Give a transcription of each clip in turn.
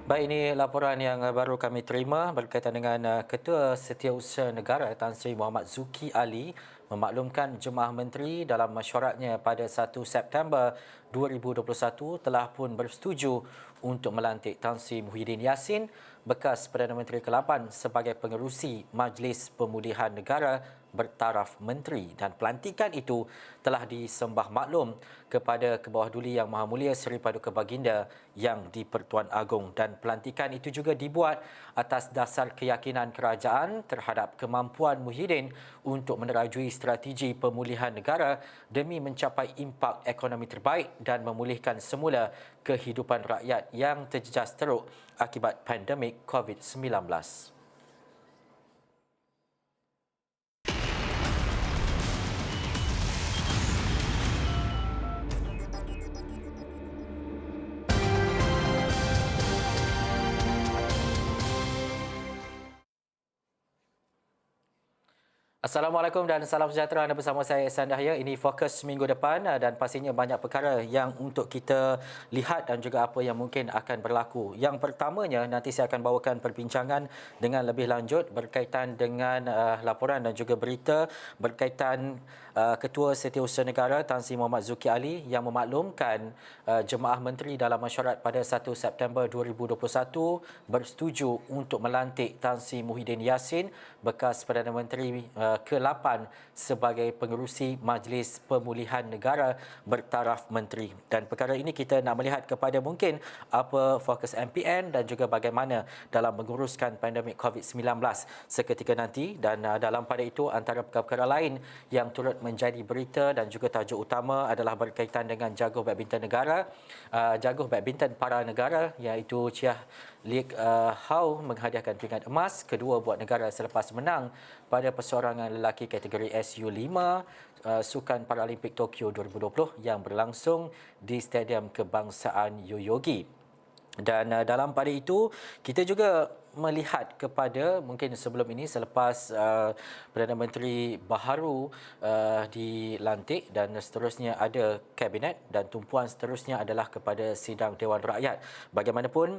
Baik, ini laporan yang baru kami terima berkaitan dengan Ketua Setiausaha Negara Tan Sri Muhammad Zuki Ali memaklumkan Jemaah Menteri dalam mesyuaratnya pada 1 September 2021 telah pun bersetuju untuk melantik Tan Sri Muhyiddin Yassin, bekas Perdana Menteri ke-8 sebagai pengerusi Majlis Pemulihan Negara bertaraf menteri, dan pelantikan itu telah disembah maklum kepada Kebawah Duli Yang Maha Mulia Seri Paduka Baginda Yang di-Pertuan Agong, dan pelantikan itu juga dibuat atas dasar keyakinan kerajaan terhadap kemampuan Muhyiddin untuk menerajui strategi pemulihan negara demi mencapai impak ekonomi terbaik dan memulihkan semula kehidupan rakyat yang terjejas teruk akibat pandemik COVID-19. Assalamualaikum dan salam sejahtera. Anda bersama saya, Ihsan Dahya. Ini fokus minggu depan dan pastinya banyak perkara yang untuk kita lihat dan juga apa yang mungkin akan berlaku. Yang pertamanya, nanti saya akan bawakan perbincangan dengan lebih lanjut berkaitan dengan laporan dan juga berita berkaitan Ketua Setiausaha Negara Tan Sri Muhammad Zuki Ali yang memaklumkan Jemaah Menteri dalam mesyuarat pada 1 September 2021 bersetuju untuk melantik Tan Sri Muhyiddin Yassin, bekas Perdana Menteri ke-8 sebagai pengerusi Majlis Pemulihan Negara bertaraf menteri. Dan perkara ini kita nak melihat kepada mungkin apa fokus MPN dan juga bagaimana dalam menguruskan pandemik COVID-19 seketika nanti. Dan dalam pada itu, antara perkara lain yang turut menjadi berita dan juga tajuk utama adalah berkaitan dengan jaguh badminton negara, jaguh badminton para negara, iaitu Chia Lik Hau menghadiahkan peringkat emas kedua buat negara selepas menang pada perseorangan lelaki kategori SU5 Sukan Paralimpik Tokyo 2020 yang berlangsung di Stadium Kebangsaan Yoyogi. Dan dalam pada itu, kita juga melihat kepada mungkin sebelum ini selepas Perdana Menteri baharu dilantik dan seterusnya ada kabinet, dan tumpuan seterusnya adalah kepada sidang Dewan Rakyat. Bagaimanapun,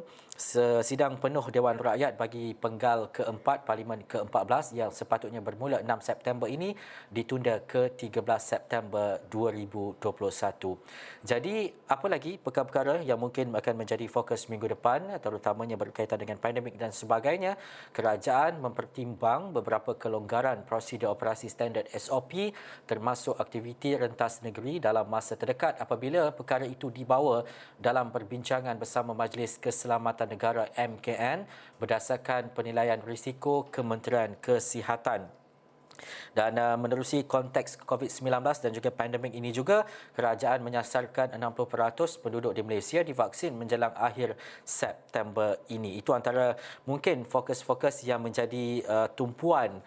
sidang penuh Dewan Rakyat bagi penggal keempat Parlimen ke-14 yang sepatutnya bermula 6 September ini ditunda ke 13 September 2021. Jadi apa lagi perkara-perkara yang mungkin akan menjadi fokus minggu depan, terutamanya berkaitan dengan pandemik dan sebagainya. Kerajaan mempertimbang beberapa kelonggaran prosedur operasi standard SOP termasuk aktiviti rentas negeri dalam masa terdekat apabila perkara itu dibawa dalam perbincangan bersama Majlis Keselamatan Negara MKN berdasarkan penilaian risiko Kementerian Kesihatan. Dan menerusi konteks COVID-19 dan juga pandemik ini juga, kerajaan menyasarkan 60% penduduk di Malaysia divaksin menjelang akhir September ini. Itu antara mungkin fokus-fokus yang menjadi tumpuan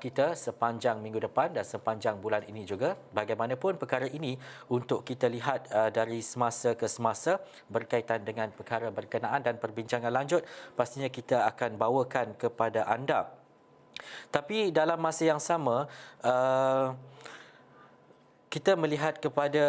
kita sepanjang minggu depan dan sepanjang bulan ini juga. Bagaimanapun, perkara ini untuk kita lihat dari semasa ke semasa berkaitan dengan perkara berkenaan, dan perbincangan lanjut pastinya kita akan bawakan kepada anda. Tapi dalam masa yang sama, kita melihat kepada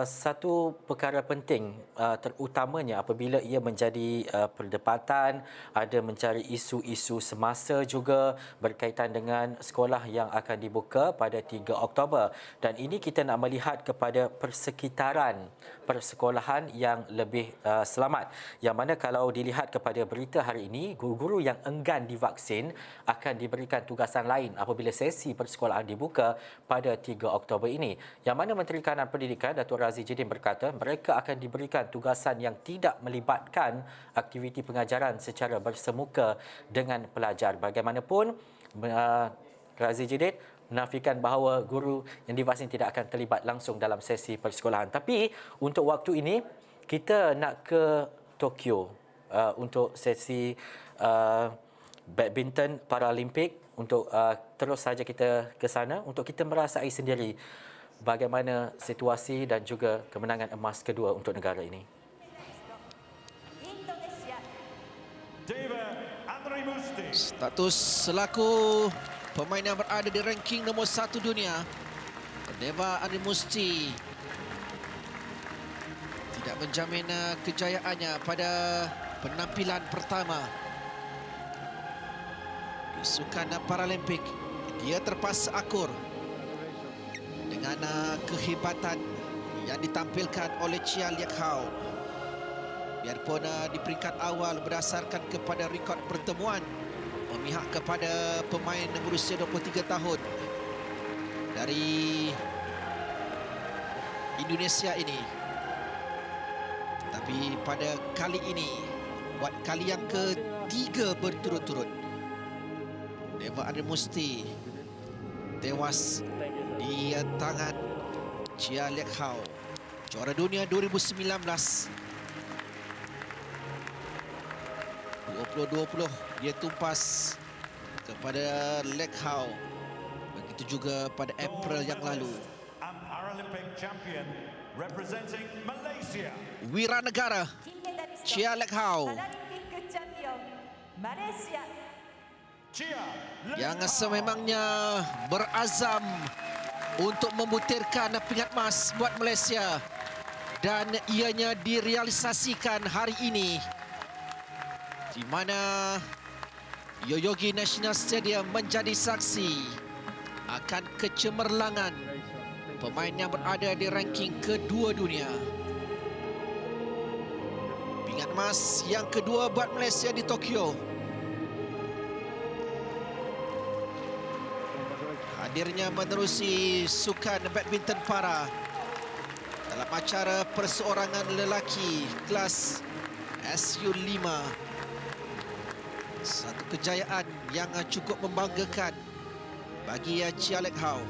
satu perkara penting, terutamanya apabila ia menjadi perdebatan, ada mencari isu-isu semasa juga berkaitan dengan sekolah yang akan dibuka pada 3 Oktober. Dan ini kita nak melihat kepada persekitaran persekolahan yang lebih selamat. Yang mana kalau dilihat kepada berita hari ini, guru-guru yang enggan divaksin akan diberikan tugasan lain apabila sesi persekolahan dibuka pada 3 Oktober ini. Yang mana Menteri Kanan Pendidikan Datuk Razzie Jeddin berkata mereka akan diberikan tugasan yang tidak melibatkan aktiviti pengajaran secara bersemuka dengan pelajar. Bagaimanapun, Razzie Jeddin menafikan bahawa guru yang divaksin tidak akan terlibat langsung dalam sesi persekolahan. Tapi untuk waktu ini, kita nak ke Tokyo untuk sesi badminton Paralimpik, untuk terus saja kita ke sana untuk kita merasai sendiri bagaimana situasi dan juga kemenangan emas kedua untuk negara ini. Status selaku pemain yang berada di ranking nombor 1 dunia, Deva Andriy Musti tidak menjamin kejayaannya pada penampilan pertama di Sukan Paralimpik. Dia terpaksa akur dengan kehebatan yang ditampilkan oleh Chia Liek Hao. Biarpun di peringkat awal berdasarkan kepada rekod pertemuan memihak kepada pemain berusia 23 tahun dari Indonesia ini. Tapi pada kali ini, buat kali yang ketiga berturut-turut, Deva Adri Musti tewas di tangan Chia Liek Hao, juara dunia 2019. 2020 dia tumpas kepada Liek Hao. Begitu juga pada April yang lalu. Wiranegara Chia Liek Hao yang sememangnya berazam untuk membutirkan pingat emas buat Malaysia, dan ianya direalisasikan hari ini di mana Yoyogi National Stadium menjadi saksi akan kecemerlangan pemain yang berada di ranking kedua dunia. Pingat emas yang kedua buat Malaysia di Tokyo. Hadirnya menerusi Sukan Badminton Para dalam acara perseorangan lelaki kelas SU5. Satu kejayaan yang cukup membanggakan bagi Chia Liek Hao.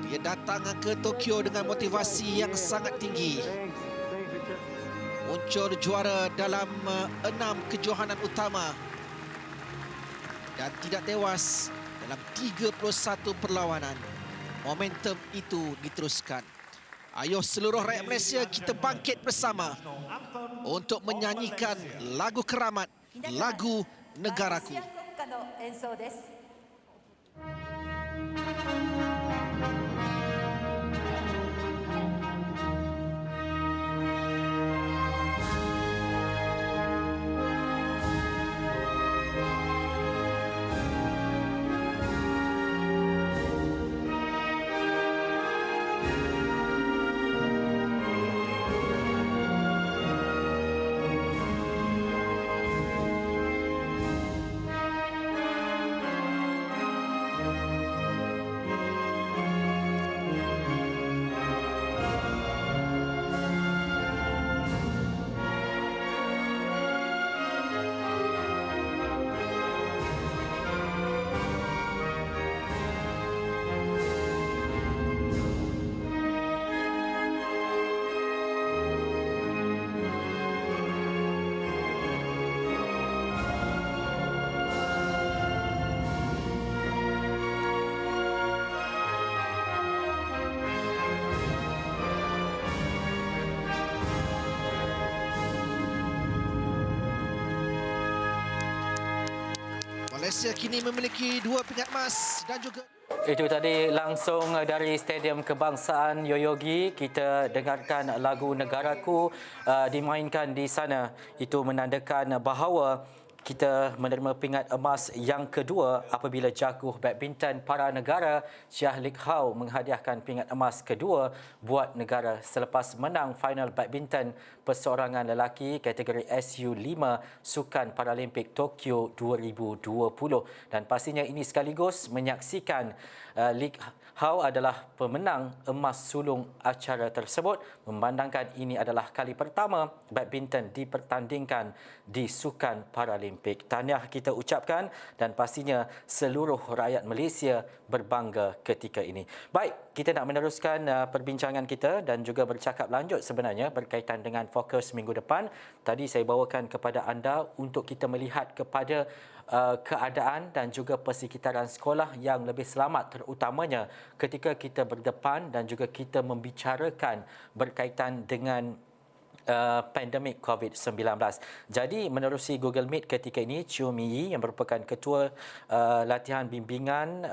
Dia datang ke Tokyo dengan motivasi yang sangat tinggi. Muncul juara dalam 6 kejohanan utama dan tidak tewas dalam 31 perlawanan. Momentum itu diteruskan. Ayo seluruh rakyat Malaysia, kita bangkit bersama untuk menyanyikan lagu keramat, lagu negaraku. Malaysia kini memiliki 2 pingat emas dan juga... Itu tadi langsung dari Stadium Kebangsaan Yoyogi. Kita dengarkan lagu Negaraku dimainkan di sana. Itu menandakan bahawa kita menerima pingat emas yang kedua apabila jaguh badminton para negara Chia Liek Hao menghadiahkan pingat emas kedua buat negara selepas menang final badminton perseorangan lelaki kategori SU5 Sukan Paralimpik Tokyo 2020. Dan pastinya ini sekaligus menyaksikan Liek Hao adalah pemenang emas sulung acara tersebut, memandangkan ini adalah kali pertama badminton dipertandingkan di Sukan Paralimpik. Tahniah kita ucapkan dan pastinya seluruh rakyat Malaysia berbangga ketika ini. Baik, kita nak meneruskan perbincangan kita dan juga bercakap lanjut sebenarnya berkaitan dengan fokus minggu depan. Tadi saya bawakan kepada anda untuk kita melihat kepada keadaan dan juga persekitaran sekolah yang lebih selamat, terutamanya ketika kita berdepan dan juga kita membicarakan berkaitan dengan pandemik COVID-19. Jadi menerusi Google Meet ketika ini, Chiu Mi yang merupakan Ketua Latihan Bimbingan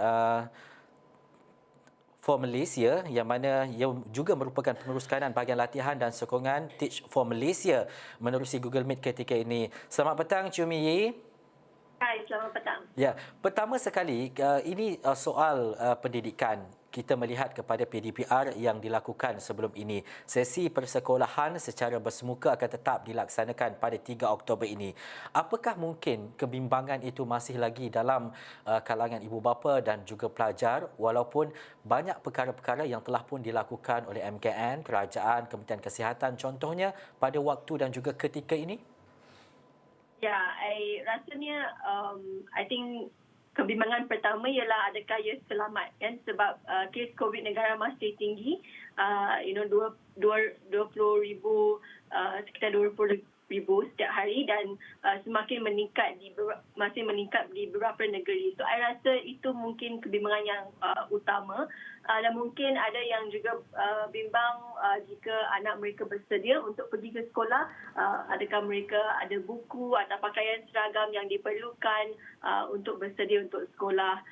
for Malaysia yang mana ia juga merupakan pengurus kanan bahagian latihan dan sokongan Teach for Malaysia menerusi Google Meet ketika ini. Selamat petang Cumi Yi. Hai, selamat petang. Ya, pertama sekali ini soal pendidikan. Kita melihat kepada PDPR yang dilakukan sebelum ini. Sesi persekolahan secara bersemuka akan tetap dilaksanakan pada 3 Oktober ini. Apakah mungkin kebimbangan itu masih lagi dalam kalangan ibu bapa dan juga pelajar walaupun banyak perkara-perkara yang telah pun dilakukan oleh MKN, kerajaan, Kementerian Kesihatan contohnya pada waktu dan juga ketika ini? Ya, rasanya I think kebimbangan pertama ialah adakah ia selamat kan sebab kes COVID negara masih tinggi, 20,000 sekitar 20,000 setiap hari dan semakin meningkat masih meningkat di beberapa negeri. So I rasa itu mungkin kebimbangan yang utama. Dan mungkin ada yang juga bimbang jika anak mereka bersedia untuk pergi ke sekolah, adakah mereka ada buku atau pakaian seragam yang diperlukan untuk bersedia untuk sekolah.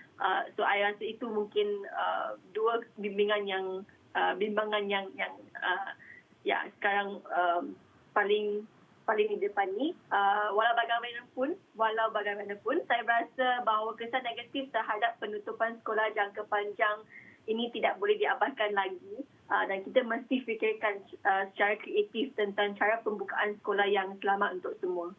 So I rasa itu mungkin dua bimbangan yang sekarang paling di depan ni. Walau bagaimanapun saya rasa bahawa kesan negatif terhadap penutupan sekolah jangka panjang ini tidak boleh diabaikan lagi dan kita mesti fikirkan secara kreatif tentang cara pembukaan sekolah yang selamat untuk semua.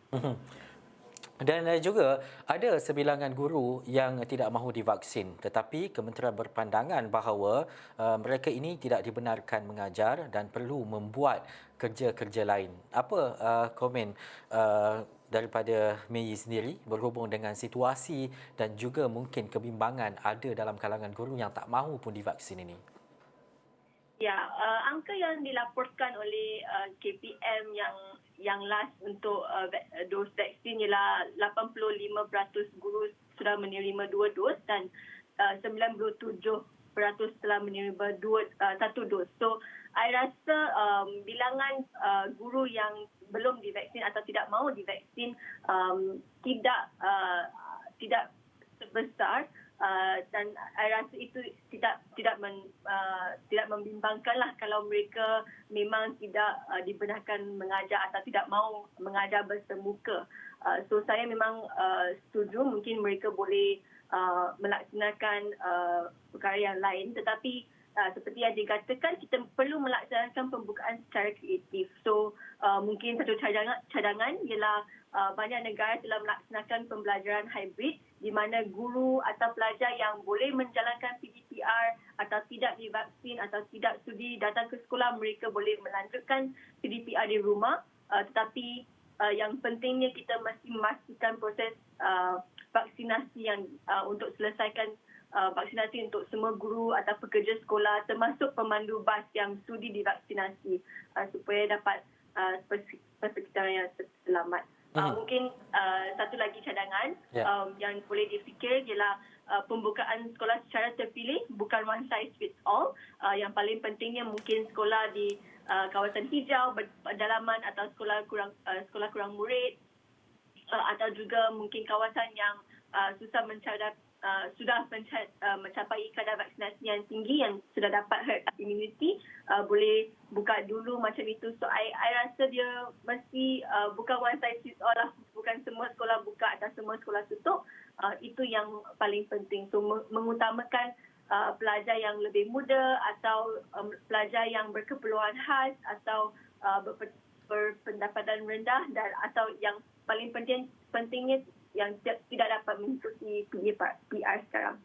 Dan juga ada sebilangan guru yang tidak mahu divaksin tetapi kementerian berpandangan bahawa mereka ini tidak dibenarkan mengajar dan perlu membuat kerja-kerja lain. Apa komen daripada Mei sendiri berhubung dengan situasi dan juga mungkin kebimbangan ada dalam kalangan guru yang tak mahu pun divaksin ini? Ya, angka yang dilaporkan oleh KPM yang last untuk dos vaksin ialah 85% guru sudah menerima 2 dos dan 97% telah menerima 1 dos. So, I rasa bilangan guru yang belum divaksin atau tidak mahu divaksin tidak sebesar. Dan saya rasa itu tidak membimbangkanlah kalau mereka memang tidak dibenarkan mengajar atau tidak mahu mengajar bersemuka. So saya memang setuju mungkin mereka boleh melaksanakan perkara yang lain, tetapi seperti yang dikatakan kita perlu melaksanakan pembukaan secara kreatif. So mungkin satu cadangan ialah banyak negara telah melaksanakan pembelajaran hybrid di mana guru atau pelajar yang boleh menjalankan PDPR atau tidak divaksin atau tidak sudi datang ke sekolah, mereka boleh melanjutkan PDPR di rumah. Tetapi yang pentingnya kita mesti memastikan proses vaksinasi yang untuk selesaikan vaksinasi untuk semua guru atau pekerja sekolah termasuk pemandu bas yang sudi divaksinasi supaya dapat persekitaran yang selamat. Mungkin satu lagi cadangan yang boleh dipikir ialah pembukaan sekolah secara terpilih, bukan one size fits all. Yang paling pentingnya mungkin sekolah di kawasan hijau, pedalaman atau sekolah kurang murid atau juga mungkin kawasan yang sudah mencapai kadar vaksinasi yang tinggi yang sudah dapat herd immunity, boleh buka dulu macam itu. So I rasa dia mesti bukan one size fits all lah, bukan semua sekolah buka atau semua sekolah tutup. Itu yang paling penting. So mengutamakan pelajar yang lebih muda atau pelajar yang berkeperluan khas atau berpendapatan rendah dan atau yang paling pentingnya yang tidak dapat mengikuti PR sekarang.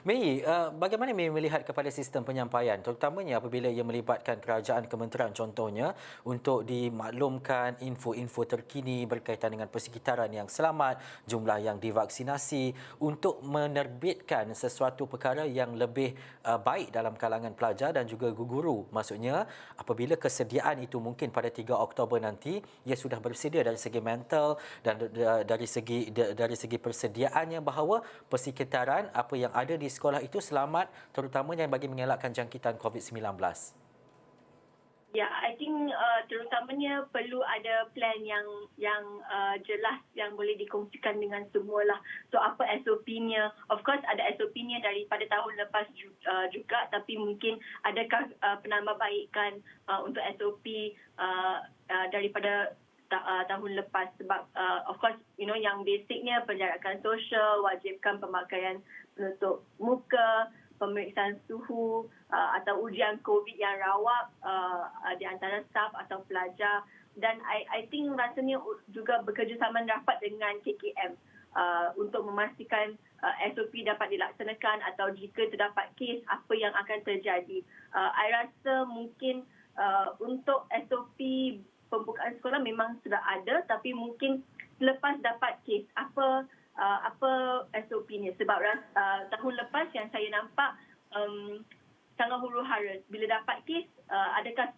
Mei, bagaimana Mei melihat kepada sistem penyampaian terutamanya apabila ia melibatkan kerajaan kementerian contohnya untuk dimaklumkan info-info terkini berkaitan dengan persekitaran yang selamat, jumlah yang divaksinasi untuk menerbitkan sesuatu perkara yang lebih baik dalam kalangan pelajar dan juga guru. Maksudnya apabila kesediaan itu mungkin pada 3 Oktober nanti ia sudah bersedia dari segi mental dan dari segi persediaannya bahawa persekitaran apa yang ada di sekolah itu selamat terutamanya bagi mengelakkan jangkitan COVID-19. Ya, I think terutamanya perlu ada plan yang jelas yang boleh dikongsikan dengan semua lah. So apa SOP-nya? Of course ada SOP-nya daripada tahun lepas juga, tapi mungkin adakah penambahbaikan untuk SOP daripada tahun lepas, sebab of course yang basicnya penjarakan sosial, wajibkan pemakaian penutup muka, pemeriksaan suhu atau ujian COVID yang rawat di antara staf atau pelajar, dan I think rasanya juga bekerjasama rapat dengan KKM untuk memastikan SOP dapat dilaksanakan, atau jika terdapat kes apa yang akan terjadi. I rasa mungkin untuk SOP pembukaan sekolah memang sudah ada, tapi mungkin selepas dapat kes apa SOP-nya, sebab tahun lepas yang saya nampak sangat huru-hara bila dapat kes. Adakah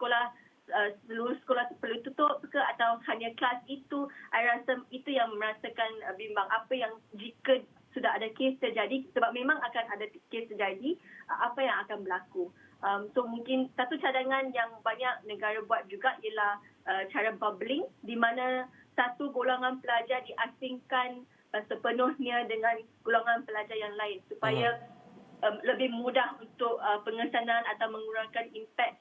seluruh sekolah perlu tutup ke, atau hanya kelas itu? Saya rasa itu yang merasakan bimbang, apa yang jika sudah ada kes terjadi, sebab memang akan ada kes terjadi, apa yang akan berlaku. So mungkin satu cadangan yang banyak negara buat juga ialah cara bubbling, di mana satu golongan pelajar diasingkan sepenuhnya dengan golongan pelajar yang lain, supaya lebih mudah untuk pengesanan atau mengurangkan impak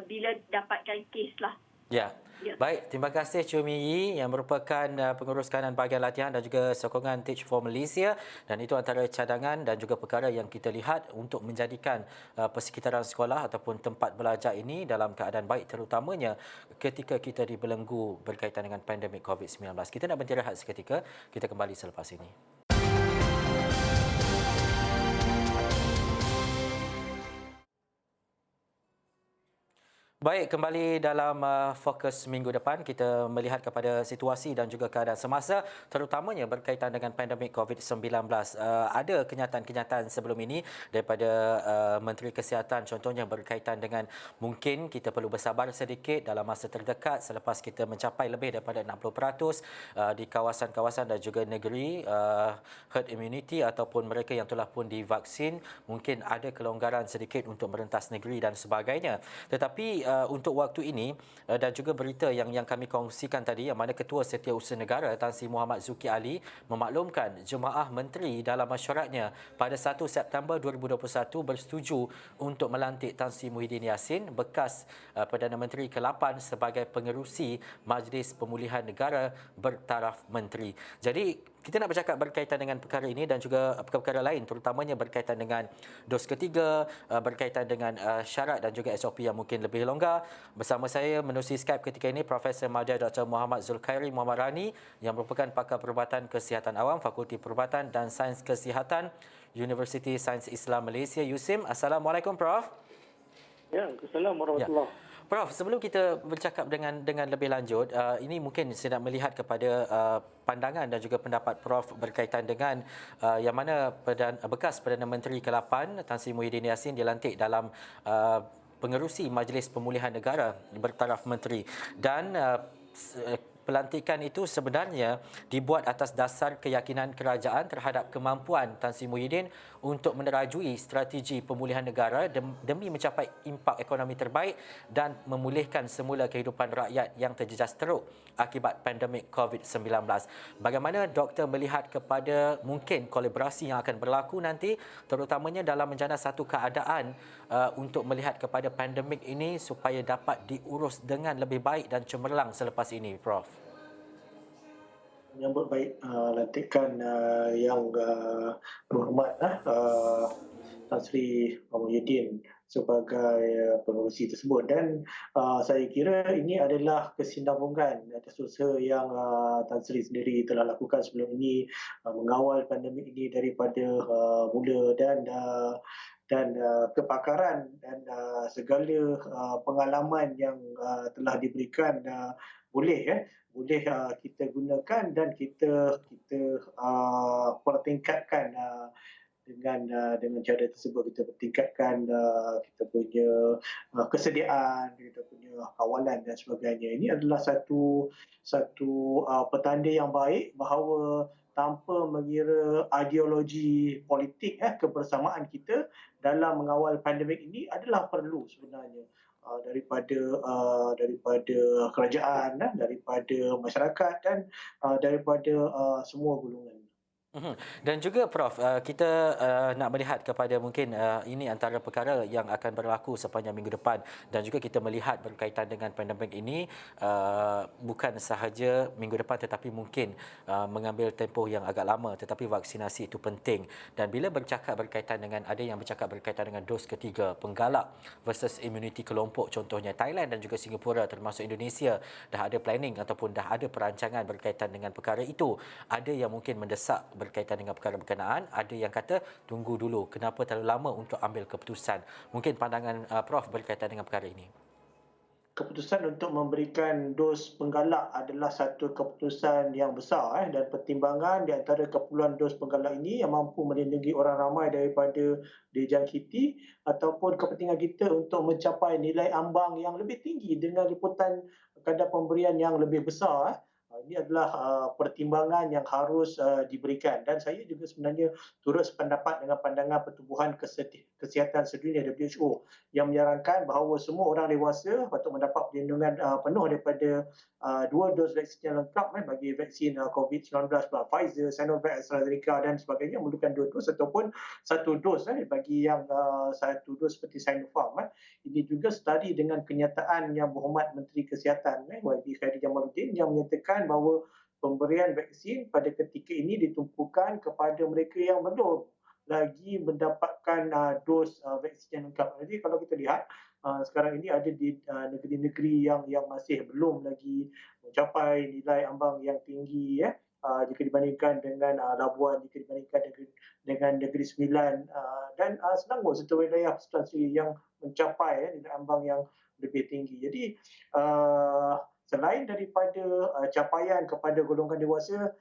bila dapatkan kes lah. Ya. Baik, terima kasih Choo Min Yee yang merupakan pengurus kanan bahagian latihan dan juga sokongan Teach for Malaysia, dan itu antara cadangan dan juga perkara yang kita lihat untuk menjadikan persekitaran sekolah ataupun tempat belajar ini dalam keadaan baik, terutamanya ketika kita dibelenggu berkaitan dengan pandemik COVID-19. Kita nak berhenti rehat seketika, kita kembali selepas ini. Baik, kembali dalam fokus minggu depan, kita melihat kepada situasi dan juga keadaan semasa, terutamanya berkaitan dengan pandemik COVID-19. Ada kenyataan-kenyataan sebelum ini daripada Menteri Kesihatan, contohnya berkaitan dengan mungkin kita perlu bersabar sedikit dalam masa terdekat selepas kita mencapai lebih daripada 60% di kawasan-kawasan dan juga negeri herd immunity ataupun mereka yang telah pun divaksin, mungkin ada kelonggaran sedikit untuk merentas negeri dan sebagainya. Tetapi untuk waktu ini dan juga berita yang kami kongsikan tadi, yang mana Ketua Setiausaha Negara Tan Sri Muhammad Zuki Ali memaklumkan jemaah menteri dalam mesyuaratnya pada 1 September 2021 bersetuju untuk melantik Tan Sri Muhyiddin Yassin, bekas Perdana Menteri ke-8 sebagai pengerusi Majlis Pemulihan Negara bertaraf menteri. Jadi kita nak bercakap berkaitan dengan perkara ini dan juga perkara lain, terutamanya berkaitan dengan dos ketiga, berkaitan dengan syarat dan juga SOP yang mungkin lebih longgar. Bersama saya menerusi Skype ketika ini Profesor Madya Dr. Muhammad Zulkhairi Muhammad Rani yang merupakan pakar perubatan kesihatan awam, Fakulti Perubatan dan Sains Kesihatan, Universiti Sains Islam Malaysia, USIM. Assalamualaikum, Prof. Ya, Assalamualaikum warahmatullahi. Ya. Prof, sebelum kita bercakap dengan lebih lanjut, ini mungkin saya nak melihat kepada pandangan dan juga pendapat Prof berkaitan dengan yang mana bekas Perdana Menteri ke-8 Tan Sri Muhyiddin Yassin dilantik dalam pengerusi Majlis Pemulihan Negara bertaraf menteri, dan pelantikan itu sebenarnya dibuat atas dasar keyakinan kerajaan terhadap kemampuan Tan Sri Muhyiddin untuk menerajui strategi pemulihan negara demi mencapai impak ekonomi terbaik dan memulihkan semula kehidupan rakyat yang terjejas teruk akibat pandemik COVID-19. Bagaimana doktor melihat kepada mungkin kolaborasi yang akan berlaku nanti, terutamanya dalam menjana satu keadaan untuk melihat kepada pandemik ini supaya dapat diurus dengan lebih baik dan cemerlang selepas ini, Prof? Menyambut baik lantikan yang berhormat Tan Sri Muhyiddin sebagai pengerusi tersebut, dan saya kira ini adalah kesinambungan atas usaha yang Tan Sri sendiri telah lakukan sebelum ini, mengawal pandemik ini daripada mula, dan kepakaran dan segala pengalaman yang telah diberikan boleh kita gunakan dan kita pertingkatkan dengan cara tersebut kita tingkatkan kita punya kesediaan, kita punya kawalan dan sebagainya. Ini adalah satu petanda yang baik bahawa tanpa mengira ideologi politik kebersamaan kita dalam mengawal pandemik ini adalah perlu sebenarnya daripada kerajaan, daripada masyarakat dan daripada semua golongan. Dan juga Prof, kita nak melihat kepada mungkin ini antara perkara yang akan berlaku sepanjang minggu depan dan juga kita melihat berkaitan dengan pandemik ini bukan sahaja minggu depan tetapi mungkin mengambil tempoh yang agak lama, tetapi vaksinasi itu penting. Dan bila berkaitan dengan ada yang bercakap berkaitan dengan dos ketiga penggalak versus immunity kelompok, contohnya Thailand dan juga Singapura termasuk Indonesia dah ada planning ataupun dah ada perancangan berkaitan dengan perkara itu. Ada yang mungkin mendesak berkaitan dengan perkara berkenaan, ada yang kata tunggu dulu, kenapa terlalu lama untuk ambil keputusan. Mungkin pandangan Prof berkaitan dengan perkara ini. Keputusan untuk memberikan dos penggalak adalah satu keputusan yang besar dan pertimbangan di antara kepuluhan dos penggalak ini yang mampu melindungi orang ramai daripada dijangkiti ataupun kepentingan kita untuk mencapai nilai ambang yang lebih tinggi dengan liputan kadar pemberian yang lebih besar. Ini adalah pertimbangan yang harus diberikan dan saya juga sebenarnya turut sependapat dengan pandangan Pertubuhan Kesihatan Sedunia WHO yang menyarankan bahawa semua orang dewasa patut mendapat perlindungan penuh daripada 2 dos vaksin yang lengkap bagi vaksin COVID-19 Pfizer, Sinovac, AstraZeneca dan sebagainya memerlukan 2 dos ataupun 1 dos bagi yang 1 dos seperti Sinopharm. Ini juga studi dengan kenyataan Yang Berhormat Menteri Kesihatan YB Khairy Jamaluddin yang menyatakan bahawa pemberian vaksin pada ketika ini ditumpukan kepada mereka yang belum lagi mendapatkan dos vaksin yang lengkap. Jadi kalau kita lihat sekarang ini ada di negeri-negeri yang masih belum lagi mencapai nilai ambang yang tinggi jika dibandingkan dengan Labuan, jika dibandingkan dengan Negeri Sembilan dan Selangor serta wilayah Sulawesi yang mencapai nilai ambang yang lebih tinggi. Jadi selain daripada capaian kepada golongan dewasa,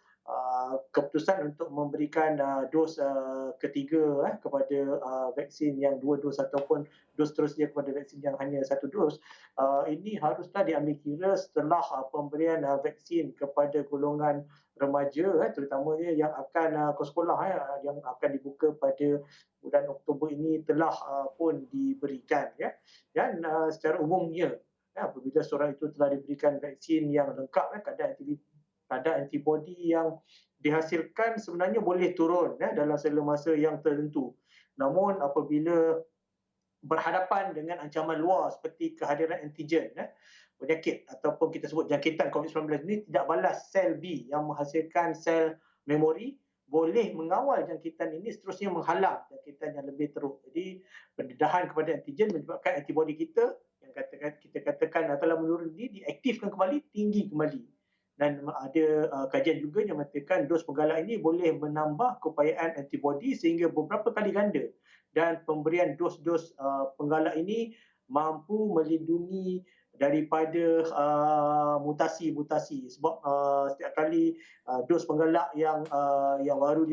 keputusan untuk memberikan dos ketiga kepada vaksin yang 2 dos ataupun dos seterusnya kepada vaksin yang hanya 1 dos, ini haruslah diambil kira setelah pemberian vaksin kepada golongan remaja terutamanya yang akan ke sekolah yang akan dibuka pada bulan Oktober ini telah pun diberikan dan secara umumnya apabila seorang itu telah diberikan vaksin yang lengkap kadar antibodi yang dihasilkan sebenarnya boleh turun dalam selama masa yang tertentu. Namun apabila berhadapan dengan ancaman luar seperti kehadiran antigen penyakit ataupun kita sebut jangkitan COVID-19 ini tidak balas sel B yang menghasilkan sel memori boleh mengawal jangkitan ini seterusnya menghalang jangkitan yang lebih teruk. Jadi pendedahan kepada antigen menyebabkan antibodi kita yang kita katakan telah menurun ini diaktifkan kembali, tinggi kembali. Dan ada kajian juga yang mengatakan dos penggalak ini boleh menambah keupayaan antibodi sehingga beberapa kali ganda. Dan pemberian dos-dos penggalak ini mampu melindungi daripada mutasi-mutasi sebab setiap kali dos penggalak yang baru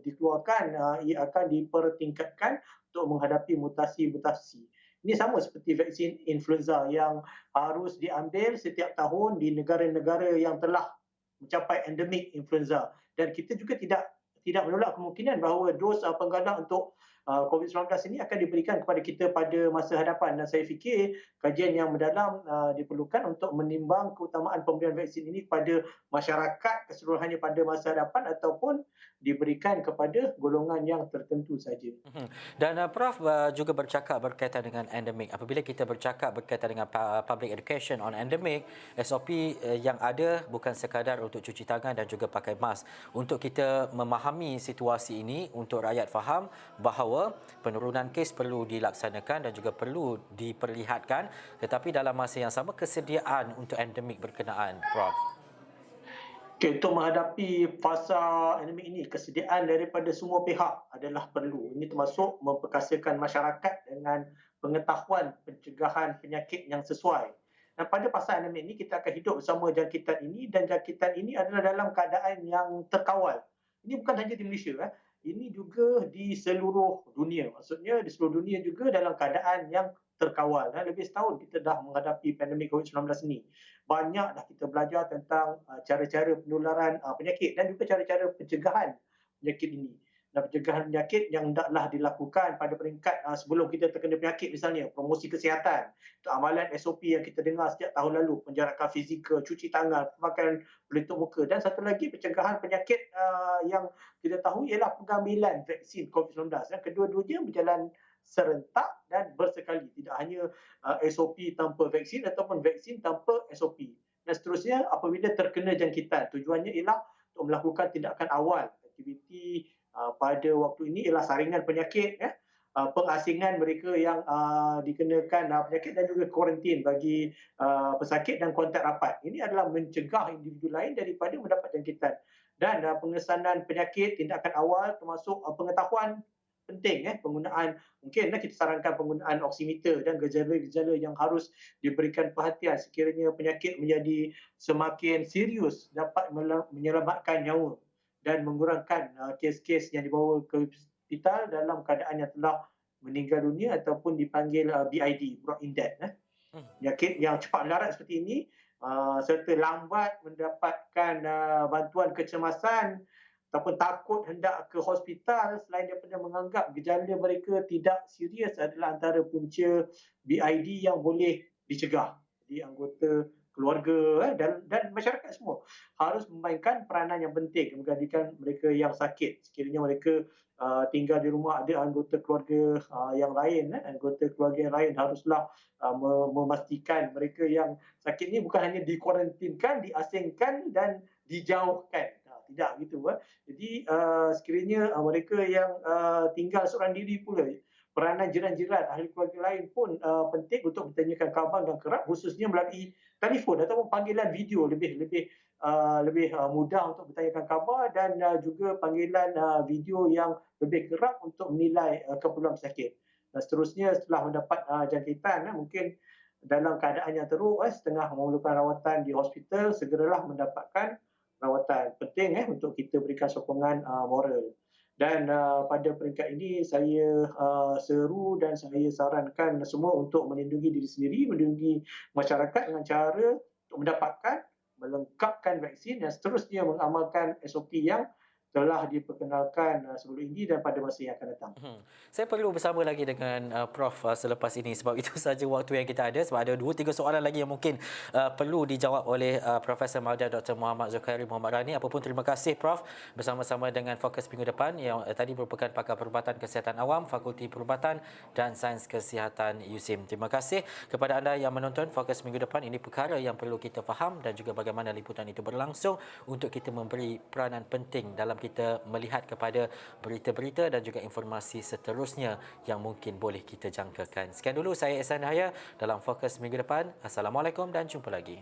dikeluarkan ia akan dipertingkatkan untuk menghadapi mutasi-mutasi. Ini sama seperti vaksin influenza yang harus diambil setiap tahun di negara-negara yang telah mencapai endemik influenza dan kita juga tidak menolak kemungkinan bahawa dos penggalak untuk COVID-19 ini akan diberikan kepada kita pada masa hadapan dan saya fikir kajian yang mendalam diperlukan untuk menimbang keutamaan pemberian vaksin ini kepada masyarakat keseluruhannya pada masa hadapan ataupun diberikan kepada golongan yang tertentu saja. Dan Prof juga bercakap berkaitan dengan endemik. Apabila kita bercakap berkaitan dengan public education on endemik, SOP yang ada bukan sekadar untuk cuci tangan dan juga pakai mask. Untuk kita memahami situasi ini, untuk rakyat faham bahawa penurunan kes perlu dilaksanakan dan juga perlu diperlihatkan, tetapi dalam masa yang sama kesediaan untuk endemik berkenaan, Prof. Okay, untuk menghadapi fasa endemik ini, kesediaan daripada semua pihak adalah perlu. Ini termasuk memperkasakan masyarakat dengan pengetahuan pencegahan penyakit yang sesuai. Dan pada fasa endemik ini, kita akan hidup bersama jangkitan ini dan jangkitan ini adalah dalam keadaan yang terkawal. Ini bukan saja di Malaysia. ini juga di seluruh dunia. Maksudnya di seluruh dunia juga dalam keadaan yang terkawal. Lebih setahun kita dah menghadapi pandemik COVID-19 ini. Banyak dah kita belajar tentang cara-cara penularan penyakit dan juga cara-cara pencegahan penyakit ini. Dan pencegahan penyakit yang hendaklah dilakukan pada peringkat sebelum kita terkena penyakit, misalnya promosi kesihatan, amalan SOP yang kita dengar sejak tahun lalu, penjarakan fizikal, cuci tangan, pemakaian pelitup muka, dan satu lagi pencegahan penyakit yang kita tahu ialah pengambilan vaksin COVID-19. Dan kedua-duanya berjalan serentak dan bersekali, tidak hanya SOP tanpa vaksin ataupun vaksin tanpa SOP. Dan seterusnya, apabila terkena jangkitan, tujuannya ialah untuk melakukan tindakan awal. Aktiviti pada waktu ini ialah saringan penyakit, pengasingan mereka yang dikenakan penyakit dan juga kuarantin bagi pesakit dan kontak rapat. Ini adalah mencegah individu lain daripada mendapat jangkitan. Dan pengesanan penyakit, tindakan awal termasuk pengetahuan penting, penggunaan, mungkinlah kita sarankan penggunaan oximeter dan gejala-gejala yang harus diberikan perhatian sekiranya penyakit menjadi semakin serius, dapat menyelamatkan nyawa dan mengurangkan kes-kes yang dibawa ke hospital dalam keadaan yang telah meninggal dunia ataupun dipanggil BID, brought in death. Penyakit yang cepat melarat seperti ini serta lambat mendapatkan bantuan kecemasan ataupun takut hendak ke hospital selain daripada menganggap gejala mereka tidak serius adalah antara punca BID yang boleh dicegah. Jadi anggota keluarga dan masyarakat semua harus memainkan peranan yang penting menggantikan mereka yang sakit. Sekiranya mereka tinggal di rumah ada anggota keluarga yang lain, anggota keluarga yang lain haruslah memastikan mereka yang sakit ini bukan hanya dikuarantinkan, diasingkan dan dijauhkan. Tidak gitu. Jadi sekiranya mereka yang tinggal seorang diri pula, peranan jiran-jiran, ahli keluarga lain pun penting untuk bertanyakan khabar dan kerap, khususnya melalui telefon ataupun panggilan video lebih mudah untuk bertanyakan khabar dan juga panggilan video yang lebih kerap untuk menilai keperluan pesakit. Dan seterusnya setelah mendapat jangkitan, mungkin dalam keadaan yang teruk, setengah memerlukan rawatan di hospital, segeralah mendapatkan rawatan. Penting untuk kita berikan sokongan moral. Dan pada peringkat ini saya seru dan saya sarankan semua untuk melindungi diri sendiri, melindungi masyarakat dengan cara untuk mendapatkan, melengkapkan vaksin dan seterusnya mengamalkan SOP yang telah diperkenalkan sebelum ini dan pada masa yang akan datang. Saya perlu bersama lagi dengan Prof selepas ini sebab itu saja waktu yang kita ada, sebab ada 2-3 soalan lagi yang mungkin perlu dijawab oleh Profesor Maudia Dr. Muhammad Zulkhairi Muhammad Rani. Apapun terima kasih Prof bersama-sama dengan Fokus Minggu Depan yang tadi merupakan pakar perubatan kesihatan awam Fakulti Perubatan dan Sains Kesihatan USIM. Terima kasih kepada anda yang menonton Fokus Minggu Depan. Ini perkara yang perlu kita faham dan juga bagaimana liputan itu berlangsung untuk kita memberi peranan penting dalam kita melihat kepada berita-berita dan juga informasi seterusnya yang mungkin boleh kita jangkakan. Sekian dulu saya Ehsan Dahaya dalam Fokus Minggu Depan. Assalamualaikum dan jumpa lagi.